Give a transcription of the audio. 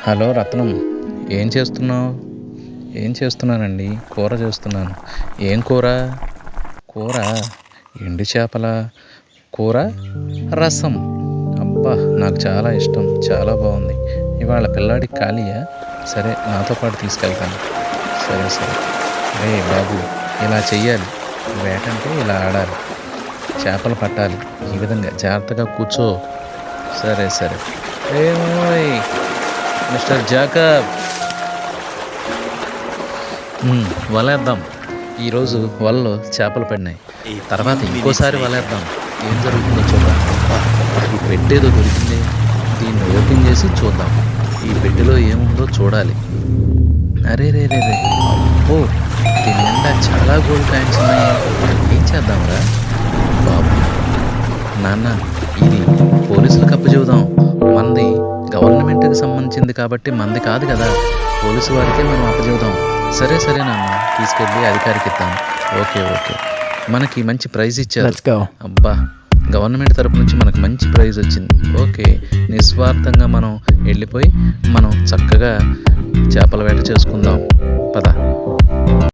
Hello రత్నం, ఏం చేస్తున్నావు? ఏం చేస్తున్నానండి? కూర చేస్తున్నాను. ఏం కూర? కూర ఎండు చేపల కూర, రసం. అబ్బా, నాకు చాలా ఇష్టం, చాలా బాగుంది. ఇవాళ పిల్లాడికి ఖాళీయా? సరే, నాతో పాటు తీసుకెళ్తాను. సరే సరే. రే బాబు, ఇలా చెయ్యాలి. వేటంటే ఇలా ఆడాలి. చేపలు పట్టాలి. ఈ విధంగా జాగ్రత్తగా కూర్చో. సరే సరే. ఏమోయ్ మిస్టర్ జాకబ్, వలేద్దాం. ఈరోజు వలలో చేపలు పడినాయి. తర్వాత ఇంకోసారి వలేద్దాం. ఏం జరుగుతుందో చూద్దాం. అబ్బా, ఈ పెట్టేదో దొరికింది. దీన్ని ఓపెన్ చేసి చూద్దాం. ఈ పెట్టెలో ఏముందో చూడాలి. అరే రే రే రే, అబ్బో, దీని నిండా చాలా గోల్డ్ కాయిన్స్ ఉన్నాయి. ఏం చేద్దాంరా బాబు? నాన్న, ఇది పోలీసులకు అప్పచెబుదాం. మంది గవర్నమెంట్కి సంబంధించింది కాబట్టి మంది కాదు కదా, పోలీసు వారికే మనం అప్పచెబుదాం. సరే సరే నాన్న, తీసుకెళ్ళి అధికారికి ఇద్దాం. Okay okay. మనకి మంచి ప్రైజ్ ఇచ్చారు. Let's go. అబ్బా, గవర్నమెంట్ తరపు నుంచి మనకు మంచి ప్రైజ్ వచ్చింది. ఓకే, నిస్వార్థంగా మనం వెళ్ళిపోయి మనం చక్కగా చేపల వేట చేసుకుందాం. పద.